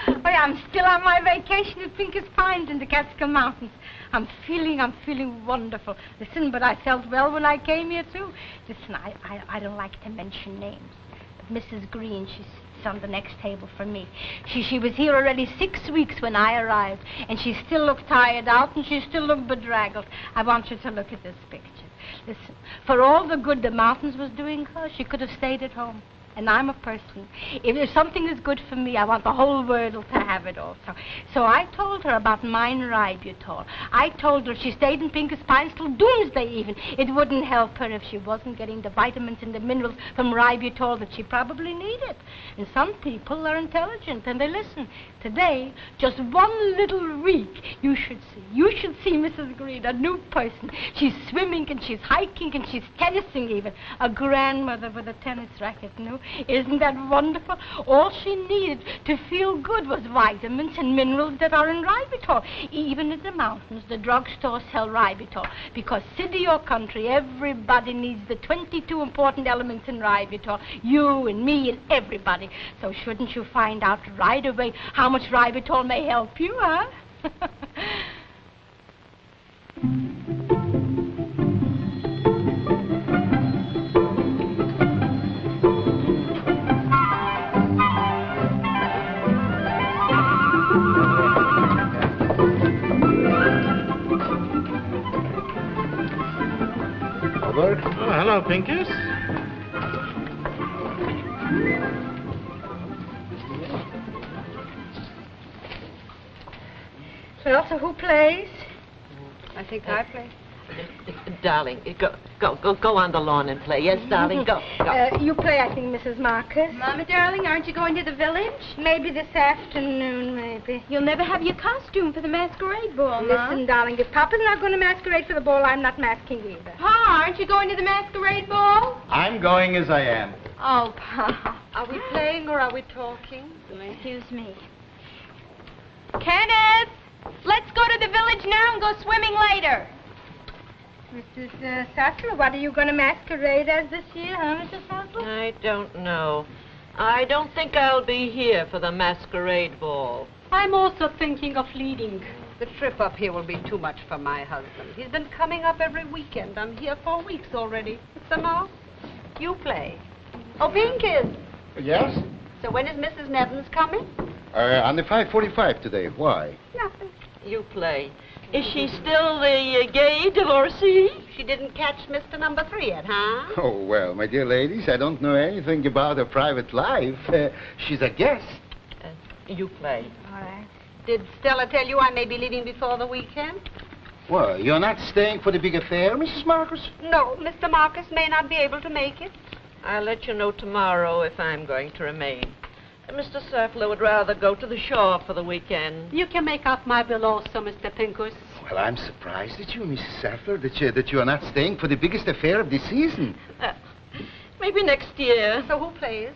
Oh, yeah, I'm still on my vacation at Pinker's Pines in the Catskill Mountains. I'm feeling wonderful. Listen, but I felt well when I came here, too. Listen, I don't like to mention names, but Mrs. Green, she sits on the next table from me. She was here already 6 weeks when I arrived, and she still looked tired out, and she still looked bedraggled. I want you to look at this picture. Listen, for all the good the mountains was doing her, she could have stayed at home. And I'm a person. If something is good for me, I want the whole world to have it also. So I told her about mine ributol. I told her if she stayed in Pinker's Pines till doomsday even, it wouldn't help her if she wasn't getting the vitamins and the minerals from ributol that she probably needed. And some people are intelligent and they listen. Today, just one little week, you should see Mrs. Green, a new person. She's swimming and she's hiking and she's tennising even. A grandmother with a tennis racket, no? Isn't that wonderful? All she needed to feel good was vitamins and minerals that are in ribitol. Even in the mountains, the drugstores sell ribitol. Because city or country, everybody needs the 22 important elements in ribitol. You and me and everybody. So shouldn't you find out right away how much ribitol may help you, huh? Oh, hello, Pincus. Well, so who plays? I think I play. Darling, go on the lawn and play. Yes, darling, go. You play, I think, Mrs. Marcus. Mama, darling, aren't you going to the village? Maybe this afternoon, maybe. You'll never have your costume for the masquerade ball, Ma. Listen, darling, if Papa's not going to masquerade for the ball, I'm not masking either. Pa, aren't you going to the masquerade ball? I'm going as I am. Oh, Pa. Are we playing or are we talking? Excuse me. Kenneth, let's go to the village now and go swimming later. Mrs. Sattler, what are you going to masquerade as this year, huh, Mrs. Sattler? I don't know. I don't think I'll be here for the masquerade ball. I'm also thinking of leading. The trip up here will be too much for my husband. He's been coming up every weekend. I'm here 4 weeks already. Mr. Mouse, you play. Oh, Pincus. Yes? So when is Mrs. Nevins coming? On the 5:45 today. Why? Nothing. You play. Is she still the gay divorcee? She didn't catch Mr. Number 3 yet, huh? Oh, well, my dear ladies, I don't know anything about her private life. She's a guest. You play. All right. Did Stella tell you I may be leaving before the weekend? Well, you're not staying for the big affair, Mrs. Marcus? No, Mr. Marcus may not be able to make it. I'll let you know tomorrow if I'm going to remain. Mr. Sattler would rather go to the shore for the weekend. You can make up my bill also, Mr. Pincus. Well, I'm surprised at you, Mrs. Sattler, that you are not staying for the biggest affair of the season. Maybe next year. So who plays?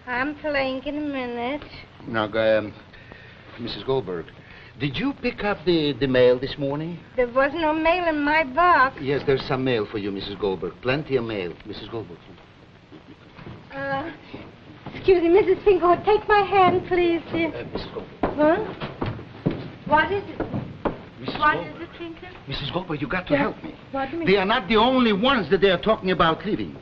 I'm playing in a minute. Now, Mrs. Goldberg, did you pick up the mail this morning? There was no mail in my box. Yes, there's some mail for you, Mrs. Goldberg. Plenty of mail. Mrs. Goldberg. Excuse me, Mrs. Finkel, take my hand, please, dear. Mrs. Goldberg. Huh? What is it? Mrs. What Goldberg. is it, Finkel? Mrs. Goldberg, you got to help me. What do you mean? They are not the only ones that they are talking about leaving.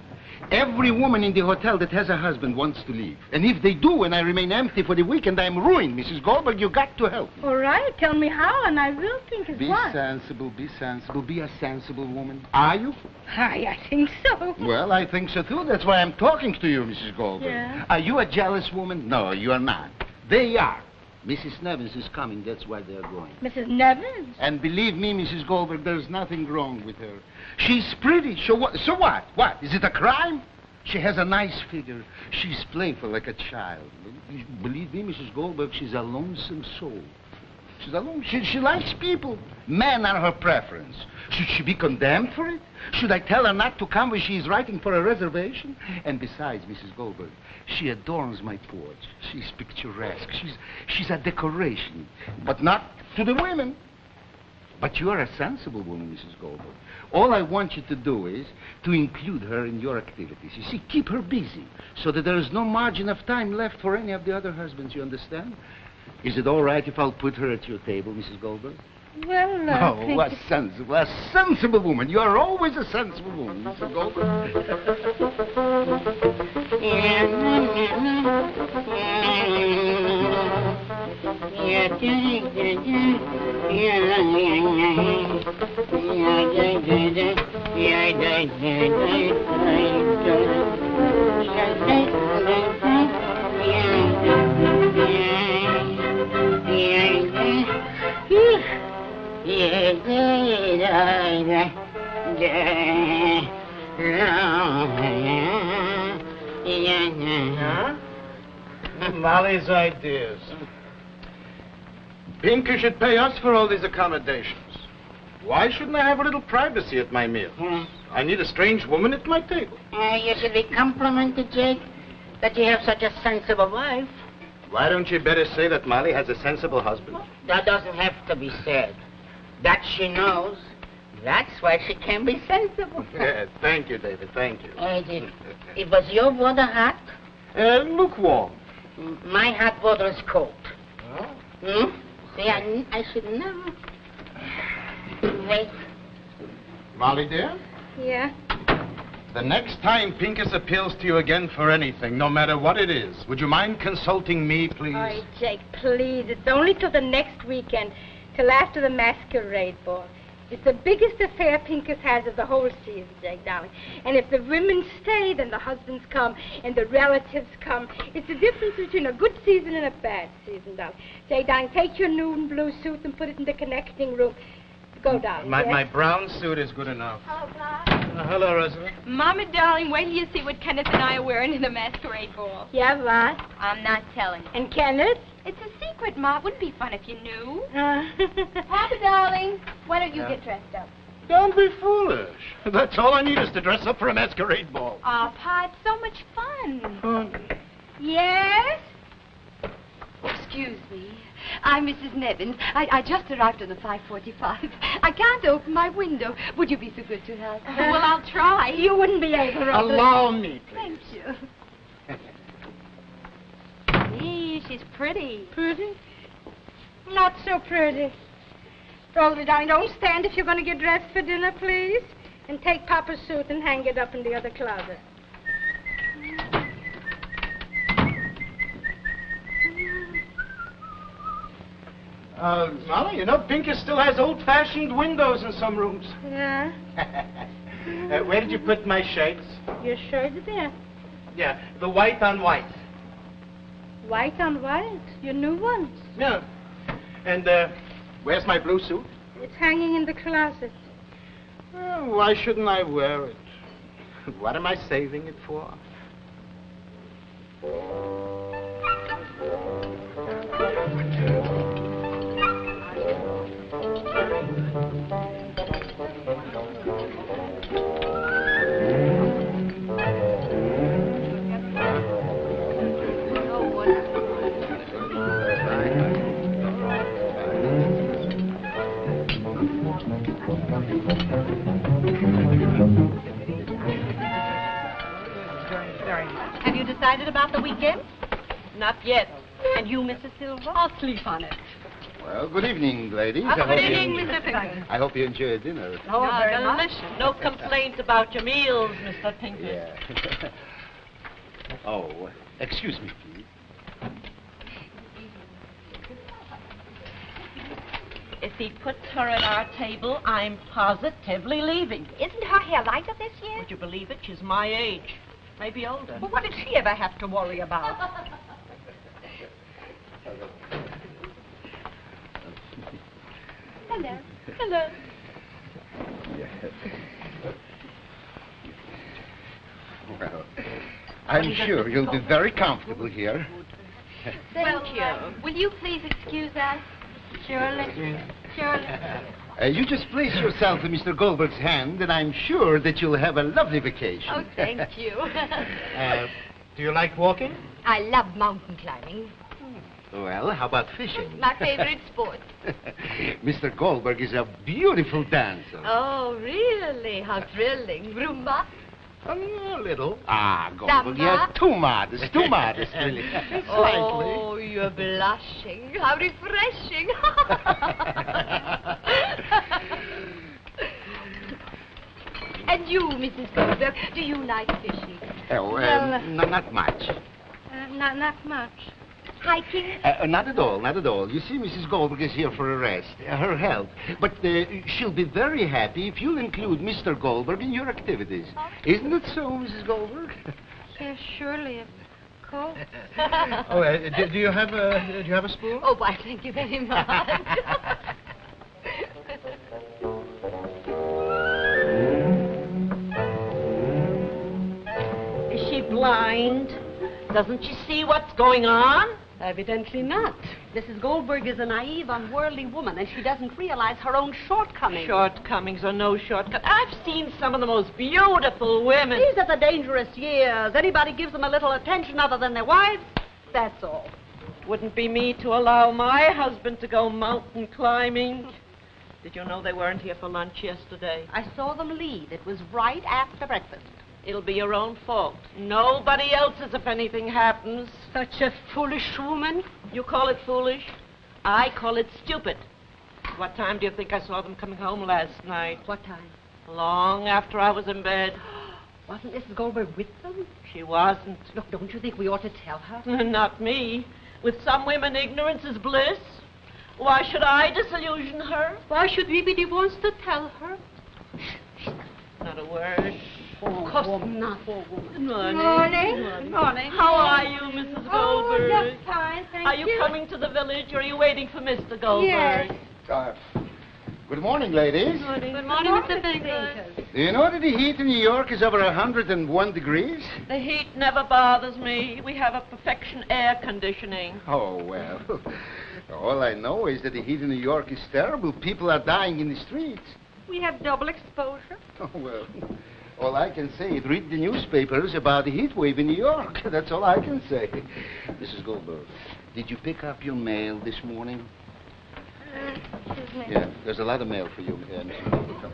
Every woman in the hotel that has a husband wants to leave. And if they do and I remain empty for the weekend, I'm ruined. Mrs. Goldberg, you got to help me. All right, tell me how, and I will think of Be what. sensible, be sensible, be a sensible woman. Are you? I think so. Well, I think so, too. That's why I'm talking to you, Mrs. Goldberg. Yeah. Are you a jealous woman? No, you are not. They are. Mrs. Nevins is coming. That's why they are going. Mrs. Nevins? And believe me, Mrs. Goldberg, there's nothing wrong with her. She's pretty. So what? So what? What? Is it a crime? She has a nice figure. She's playful like a child. Believe me, Mrs. Goldberg, she's a lonesome soul. She's alone. She likes people. Men are her preference. Should she be condemned for it? Should I tell her not to come when she is writing for a reservation? And besides, Mrs. Goldberg, she adorns my porch. She's picturesque. She's a decoration. But not to the women. But you are a sensible woman, Mrs. Goldberg. All I want you to do is to include her in your activities. You see, keep her busy so that there is no margin of time left for any of the other husbands, you understand? Is it all right if I'll put her at your table, Mrs. Goldberg? Well, Oh, a sensible woman. You are always a sensible woman, Mrs. Goldberg. Molly's ideas. Pinker should pay us for all these accommodations. Why shouldn't I have a little privacy at my meals? I need a strange woman at my table. You should be complimented, Jake, that you have such a sensible wife. Why don't you better say that Molly has a sensible husband? That doesn't have to be said. That she knows. That's why she can be sensible. Yeah, thank you, David, thank you. It was your water hot? Lukewarm. My hot water is cold. Oh? See, I should never. Wait. Molly, dear? Yeah? The next time Pincus appeals to you again for anything, no matter what it is, would you mind consulting me, please? Oh, Jake, please. It's only till the next weekend, till after the masquerade ball. It's the biggest affair Pincus has of the whole season, Jake, darling. And if the women stay, then the husbands come and the relatives come. It's the difference between a good season and a bad season, darling. Jake, darling, take your new and blue suit and put it in the connecting room. Go, darling. My brown suit is good enough. Oh, Bob. Hello, Rosa. Mama, darling, wait till you see what Kenneth and I are wearing in the masquerade ball. Yeah, what? I'm not telling. And Kenneth? It's a secret, Ma. It wouldn't be fun if you knew. Papa, Papa, darling, why don't you get dressed up? Don't be foolish. That's all I need is to dress up for a masquerade ball. Oh, Pa, it's so much fun. Yes? Excuse me. I'm Mrs. Nevins. I just arrived on the 5:45. I can't open my window. Would you be so good to help? Well, I'll try. You wouldn't be able to. Allow me, please. Thank you. Gee, she's pretty. Pretty? Not so pretty. Rosalie, darling, don't stand if you're going to get dressed for dinner, please. And take Papa's suit and hang it up in the other closet. Molly, you know, Pincus still has old-fashioned windows in some rooms. Yeah? Where did you put my shades? Your shirt there. Yeah, the white on white. White on white. Your new ones. Yeah. And, where's my blue suit? It's hanging in the closet. Well, why shouldn't I wear it? What am I saving it for? Have you decided about the weekend? Not yet. And you, Mrs. Silver? I'll sleep on it. Well, good evening, ladies. Good evening, Mr. Pincus. I hope you enjoyed dinner. Oh, very much. Delicious. No complaints about your meals, Mr. Pincus. Yeah. Oh, excuse me, please. If he puts her at our table, I'm positively leaving. Isn't her hair lighter this year? Would you believe it? She's my age. Maybe older. Well, what did she ever have to worry about? Hello. Hello. Well, I'm sure you'll be very comfortable here. Thank you. Will you please excuse us? Surely. Surely. You just place yourself in Mr. Goldberg's hand, and I'm sure that you'll have a lovely vacation. Oh, thank you. Do you like walking? I love mountain climbing. Well, how about fishing? My favorite sport. Mr. Goldberg is a beautiful dancer. Oh, really? How thrilling. Rumba? A little. Ah, Goldberg, you're too modest, really. Oh, you're blushing. How refreshing. And you, Mrs. Goldberg, do you like fishing? Oh, not much. Not much. Hiking? Not at all. You see, Mrs. Goldberg is here for a rest, her health. But she'll be very happy if you'll include Mr. Goldberg in your activities. Isn't it so, Mrs. Goldberg? Yes, surely, of course. Do you have a spoon? Oh, why, thank you very much. Is she blind? Doesn't she see what's going on? Evidently not. Mrs. Goldberg is a naive, unworldly woman, and she doesn't realize her own shortcomings. Shortcomings or no shortcut. I've seen some of the most beautiful women. These are the dangerous years. Anybody gives them a little attention other than their wives, that's all. Wouldn't be me to allow my husband to go mountain climbing. Did you know they weren't here for lunch yesterday? I saw them leave. It was right after breakfast. It'll be your own fault. Nobody else's if anything happens. Such a foolish woman. You call it foolish? I call it stupid. What time do you think I saw them coming home last night? What time? Long after I was in bed. Wasn't Mrs. Goldberg with them? She wasn't. Look, don't you think we ought to tell her? Not me. With some women, ignorance is bliss. Why should I disillusion her? Why should we be the ones to tell her? Not a word. Of course not. Good morning. Morning. Morning. How are you, Mrs. Goldberg? Oh, just fine, thank you. Are you coming to the village, or are you waiting for Mr. Goldberg? Yes. Good morning, ladies. Good morning, Mr. Pinkers. Do you know that the heat in New York is over 101 degrees? The heat never bothers me. We have a perfection air conditioning. Oh, well. All I know is that the heat in New York is terrible. People are dying in the streets. We have double exposure. Oh, well. All I can say is read the newspapers about the heat wave in New York. That's all I can say. Mrs. Goldberg, did you pick up your mail this morning? Excuse me. Yeah, there's a lot of mail for you, Mrs. Goldberg.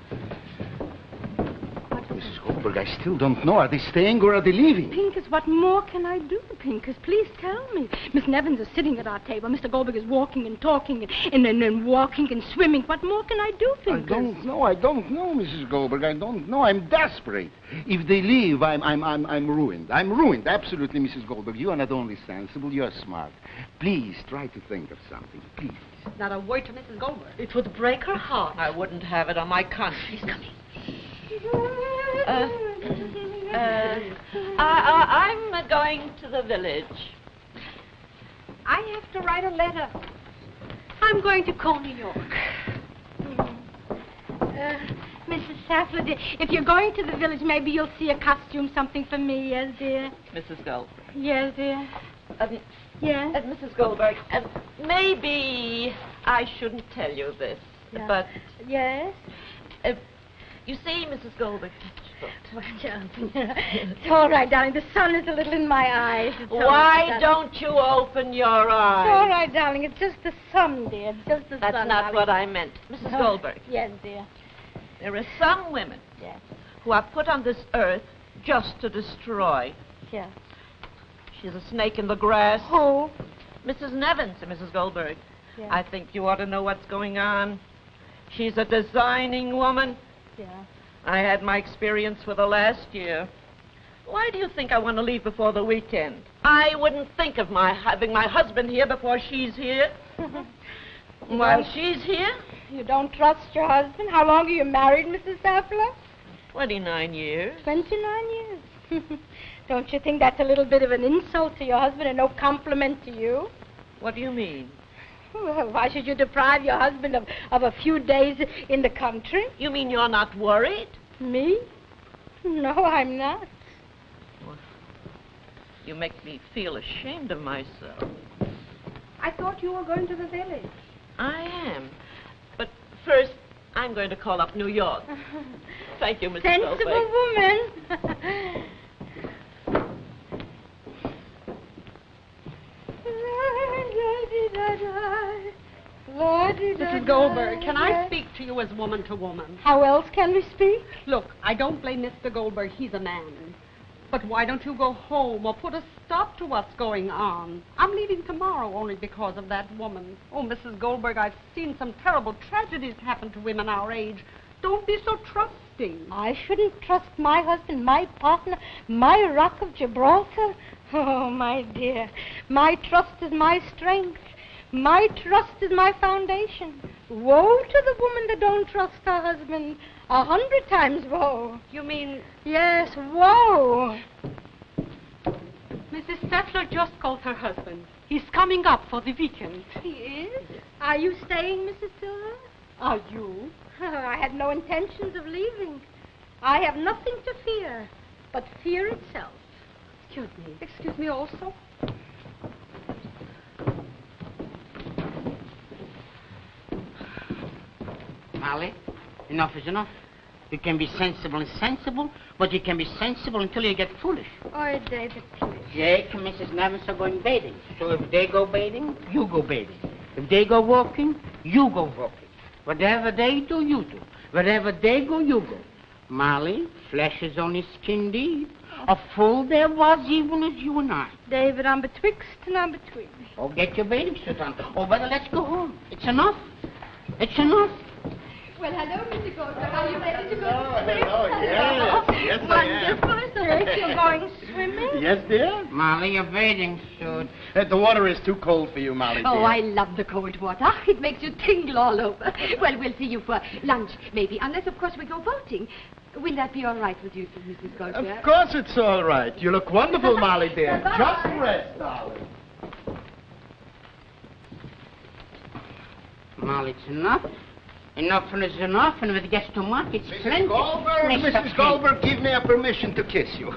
Mrs. Goldberg, I still don't know. Are they staying or are they leaving? Pincus, what more can I do, Pincus? Please tell me. Miss Nevins is sitting at our table. Mr. Goldberg is walking and talking and walking and swimming. What more can I do, Pincus? I don't know, Mrs. Goldberg. I don't know. I'm desperate. If they leave, I'm ruined. I'm ruined, absolutely, Mrs. Goldberg. You are not only sensible, you are smart. Please, try to think of something, please. Not a word to Mrs. Goldberg. It would break her heart. I wouldn't have it on my conscience. He's coming. I'm going to the village. I have to write a letter. I'm going to call New York. Mrs. Saffler, dear, if you're going to the village, maybe you'll see a costume, something for me, yes, dear? Mrs. Goldberg. Yes, dear. Yes? Mrs. Goldberg, maybe I shouldn't tell you this, Yeah. but... Yes? You see, Mrs. Goldberg... It's all right, darling. The sun is a little in my eyes. It's all Why right, don't you open your It's eyes? all right, darling. It's just the sun, dear. It's just the sun. That's not what I meant. Mrs. Goldberg, Yes, dear. there are some women Yes. who are put on this earth just to destroy. Yes. She's a snake in the grass. Who? Mrs. Nevins and Mrs. Goldberg. Yes. I think you ought to know what's going on. She's a designing woman. Yeah. I had my experience with her last year. Why do you think I want to leave before the weekend? I wouldn't think of having my husband here before she's here. While she's here, You don't trust your husband? How long are you married, Mrs. Saffler? 29 years. 29 years. Don't you think that's a little bit of an insult to your husband and no compliment to you? What do you mean? Well, why should you deprive your husband of a few days in the country? You mean you're not worried? Me? No, I'm not. You make me feel ashamed of myself. I thought you were going to the village. I am. But first, I'm going to call up New York. Thank you, Mrs. Sensible Goldberg. woman. Mrs. Goldberg, can I speak to you as woman to woman? How else can we speak? Look, I don't blame Mr. Goldberg. He's a man. But why don't you go home or put a stop to what's going on? I'm leaving tomorrow only because of that woman. Oh, Mrs. Goldberg, I've seen some terrible tragedies happen to women our age. Don't be so trusting. I shouldn't trust my husband, my partner, my rock of Gibraltar. Oh, my dear, my trust is my strength. My trust is my foundation. Woe to the woman that don't trust her husband. 100 times woe. You mean... Yes, woe. Mrs. Steffler just called her husband. He's coming up for the weekend. He is? Are you staying, Mrs. Silver? Are you? I had no intentions of leaving. I have nothing to fear but fear itself. Excuse me. Excuse me also? Molly, enough is enough. You can be sensible and sensible, but you can be sensible until you get foolish. Oh, David, please. Jake and Mrs. Nevins are going bathing. So if they go bathing, you go bathing. If they go walking, you go walking. Whatever they do, you do. Wherever they go, you go. Molly, flesh is only skin deep. A fool there was even as you and I. David, I'm betwixt and I'm between. Oh, get your bathing suit on. Oh, brother, let's go home. It's enough. It's enough. Well, hello, Mr. Goldberg. Are you ready to go Oh, to swim? hello, yes, I am. Wonderful, Jake. You're going swimming? Yes, dear? Molly, your bathing suit. The water is too cold for you, Molly, dear. Oh, I love the cold water. It makes you tingle all over. Well, we'll see you for lunch, maybe, unless, of course, we go boating. Will that be all right with you, Mrs. Goldberg? Of course it's all right. You look wonderful, Molly, dear. Bye-bye. Just rest, darling. Molly, it's enough. Enough is enough, and if it gets too much, it's plenty. Mrs. Goldberg, give me a permission to kiss you.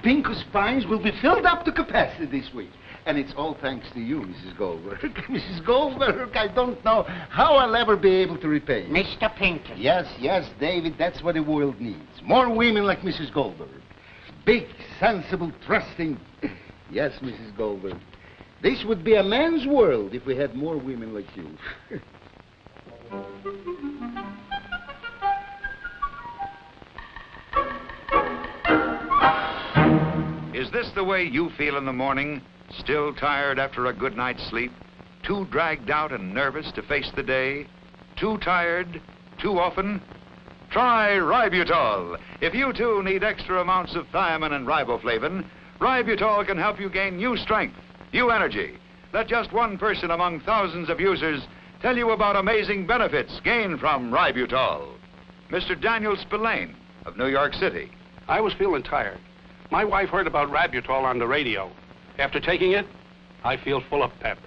Pinkus Pines will be filled up to capacity this week. And it's all thanks to you, Mrs. Goldberg. Mrs. Goldberg, I don't know how I'll ever be able to repay you. Mr. Pinker. Yes, David, that's what the world needs. More women like Mrs. Goldberg. Big, sensible, trusting. Yes, Mrs. Goldberg. This would be a man's world if we had more women like you. Is this the way you feel in the morning? Still tired after a good night's sleep? Too dragged out and nervous to face the day? Too tired? Too often? Try Ributol. If you too need extra amounts of thiamine and riboflavin, Ributol can help you gain new strength, new energy. Let just one person among thousands of users tell you about amazing benefits gained from Ributol. Mr. Daniel Spillane of New York City. I was feeling tired. My wife heard about Ributol on the radio. After taking it, I feel full of pep.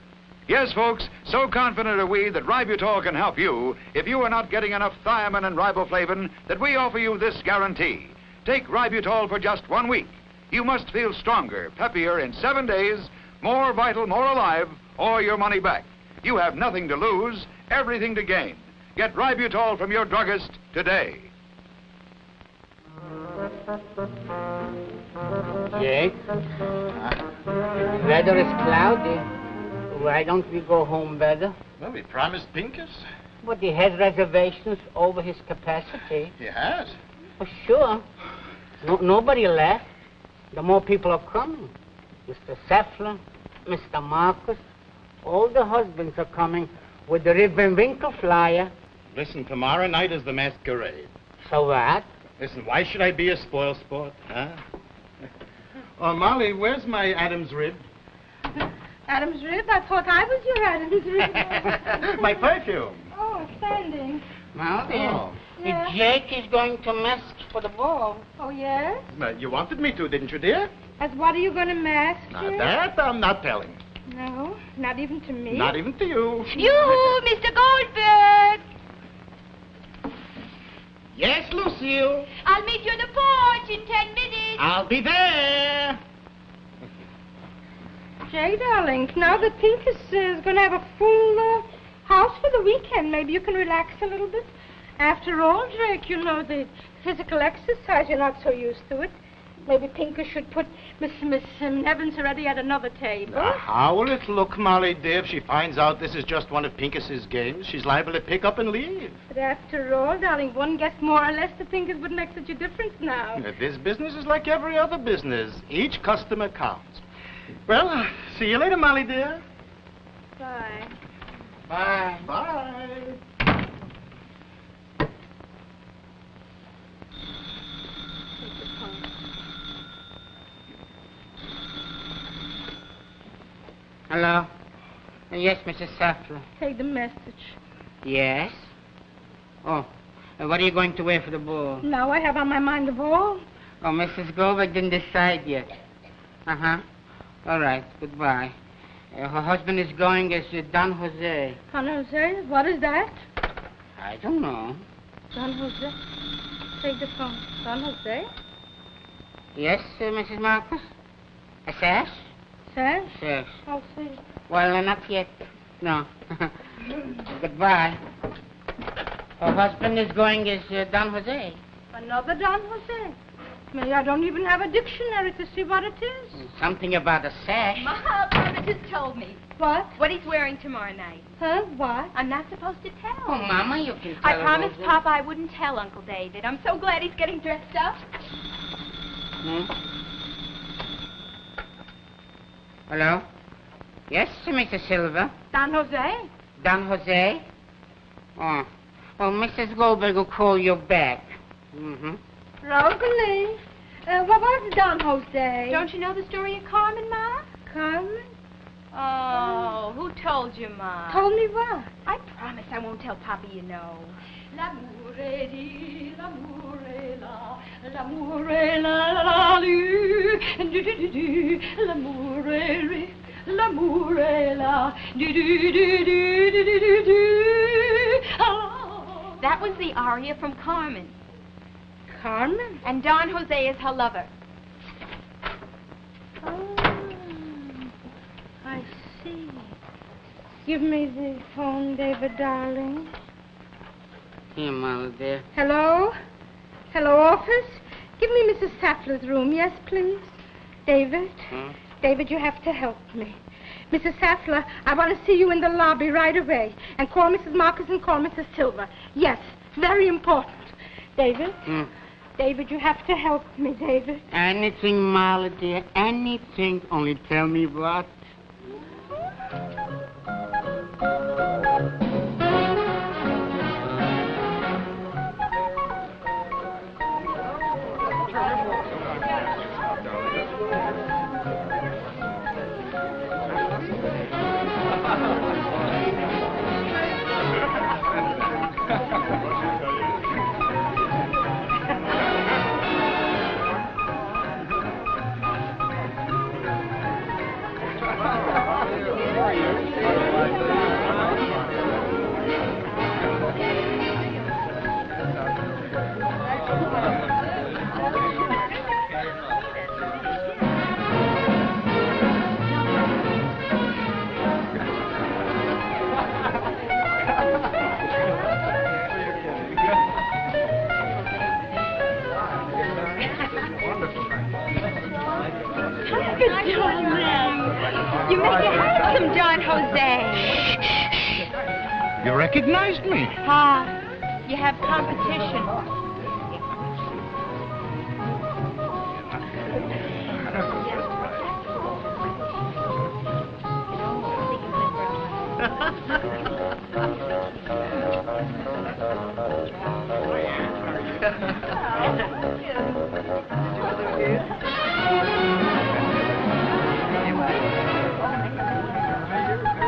Yes, folks, so confident are we that Ributol can help you if you are not getting enough thiamine and riboflavin that we offer you this guarantee. Take Ributol for just 1 week. You must feel stronger, peppier in 7 days, more vital, more alive, or your money back. You have nothing to lose, everything to gain. Get Ributol from your druggist today. Jake, the weather is cloudy. Why don't we go home better? Well, we promised Pinkus. But he has reservations over his capacity. He has. Oh, sure. Nobody left. The more people are coming. Mr. Seffler, Mr. Marcus, all the husbands are coming with the Rib and Winkle flyer. Listen, tomorrow night is the masquerade. So what? Listen, why should I be a spoil sport, huh? Oh, Molly, where's my Adam's rib? Adam's rib? I thought I was your Adam's rib. My perfume. Oh, standing. Molly, Oh. Yeah. Jake is going to mask for the ball. Oh, yes? You wanted me to, didn't you, dear? As what are you going to mask, Now, Jake? that I'm not telling. No, not even to me. Not even to you. Yoo-hoo, Mr. Goldberg! Yes, Lucille. I'll meet you on the porch in 10 minutes. I'll be there. Jay, darling, now that Pinkus is going to have a full house for the weekend, maybe you can relax a little bit. After all, Jake, you know, the physical exercise, you're not so used to it. Maybe Pinker should put Miss Evans already at another table. How will it look, Molly, dear, if she finds out this is just one of Pincus's games? She's liable to pick up and leave. But after all, darling, one guess more or less to Pinkers wouldn't make such a difference now. This business is like every other business. Each customer counts. Well, see you later, Molly, dear. Bye. Bye. Bye. Hello? Yes, Mrs. Saftler. Take the message. Yes? Oh, what are you going to wear for the ball? Now I have on my mind the ball. Oh, Mrs. Goldberg didn't decide yet. Uh-huh. All right, goodbye. Her husband is going as Don Jose. Don Jose? What is that? I don't know. Don Jose? Take the phone. Don Jose? Yes, Mrs. Marcus? A sash? Sash? Sash. I'll see. Well, not yet. No. Goodbye. Her husband is going as Don Jose. Another Don Jose? Maybe I don't even have a dictionary to see what it is. Something about a sash. Ma, Papa just told me. What? What he's wearing tomorrow night. Huh? What? I'm not supposed to tell. Oh, Mama, you can tell I her promised those- Papa I wouldn't tell Uncle David. I'm so glad he's getting dressed up. Hello? Yes, Mrs. Silver. Don Jose? Don Jose? Oh. Well, Mrs. Goldberg will call you back. Mm-hmm. Rosalie. What was Don Jose? Don't you know the story of Carmen, Ma? Carmen? Oh, who told you, Ma? Told me what? I promise I won't tell Papa you know. L'amour est dit, l'amour est là, l'amour est là, la la lu, du du du du, l'amour est ri, l'amour est là, du du du du du du du du. Oh. That was the aria from Carmen. Carmen? And Don Jose is her lover. Oh, I see. Give me the phone, David, darling. Here, Mama, dear. Hello? Hello, office? Give me Mrs. Saftler's room. Yes, please. David? David, you have to help me. Mrs. Saftler, I want to see you in the lobby right away. And call Mrs. Marcus and call Mrs. Silver. Yes, very important. David? David, you have to help me, David. Anything, Molly, dear. Anything. Only tell me what. You make it handsome, Don Jose. You recognized me? You have competition.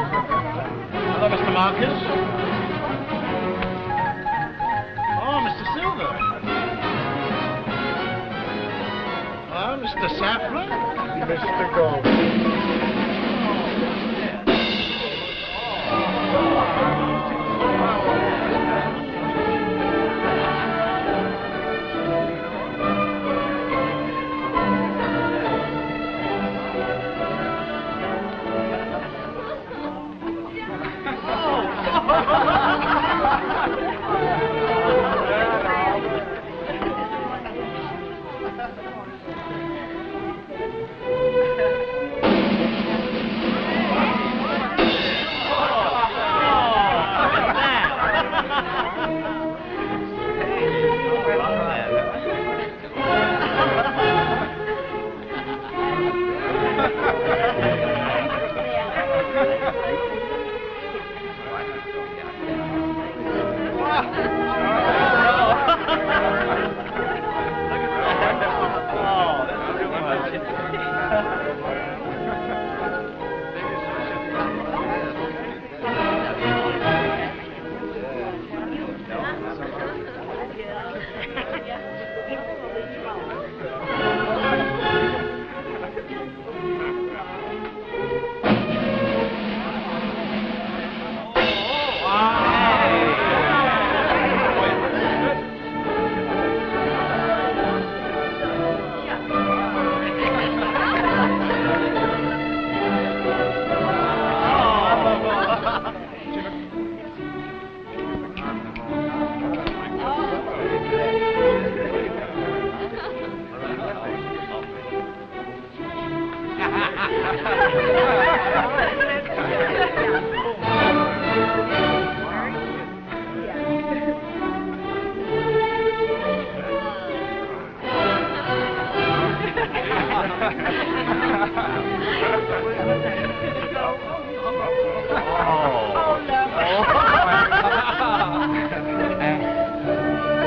Hello, Mr. Marcus. Oh, Mr. Silver. Oh, Mr. Saffron. Mr. Goldbergs.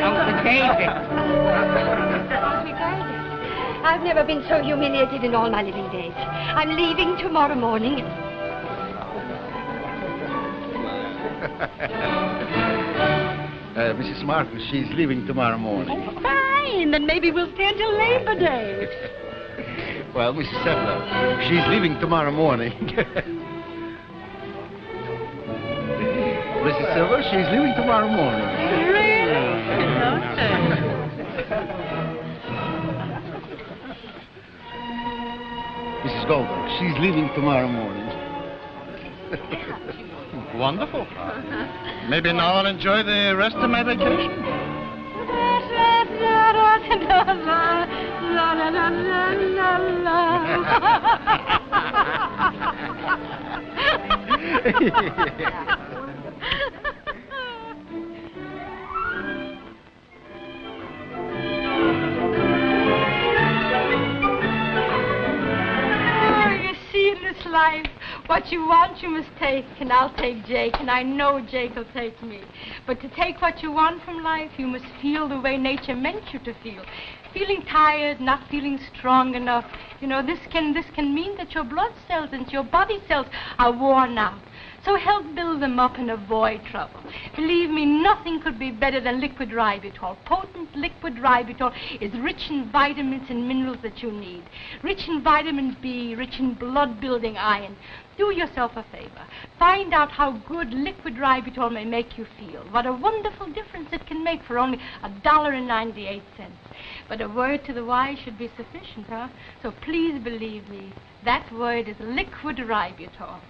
Uncle David. I've never been so humiliated in all my living days. I'm leaving tomorrow morning. Mrs. Marcus, she's leaving tomorrow morning. Oh, fine. Then maybe we'll stay until Labor Day. Well, Mrs. Sepler, she's leaving tomorrow morning. Mrs. Silver, she's leaving tomorrow morning. Mrs. Goldberg, she's leaving tomorrow morning. Wonderful. Maybe now I'll enjoy the rest of my vacation. Life. What you want, you must take, and I'll take Jake, and I know Jake will take me. But to take what you want from life, you must feel the way nature meant you to feel. Feeling tired, not feeling strong enough. You know, this can mean that your blood cells and your body cells are worn out. So help build them up and avoid trouble. Believe me, nothing could be better than liquid ribitol. Potent liquid ribitol is rich in vitamins and minerals that you need. Rich in vitamin B, rich in blood-building iron. Do yourself a favor. Find out how good liquid ribitol may make you feel. What a wonderful difference it can make for only $1.98. But a word to the wise should be sufficient, huh? So please believe me, that word is liquid ribitol.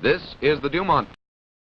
This is the Dumont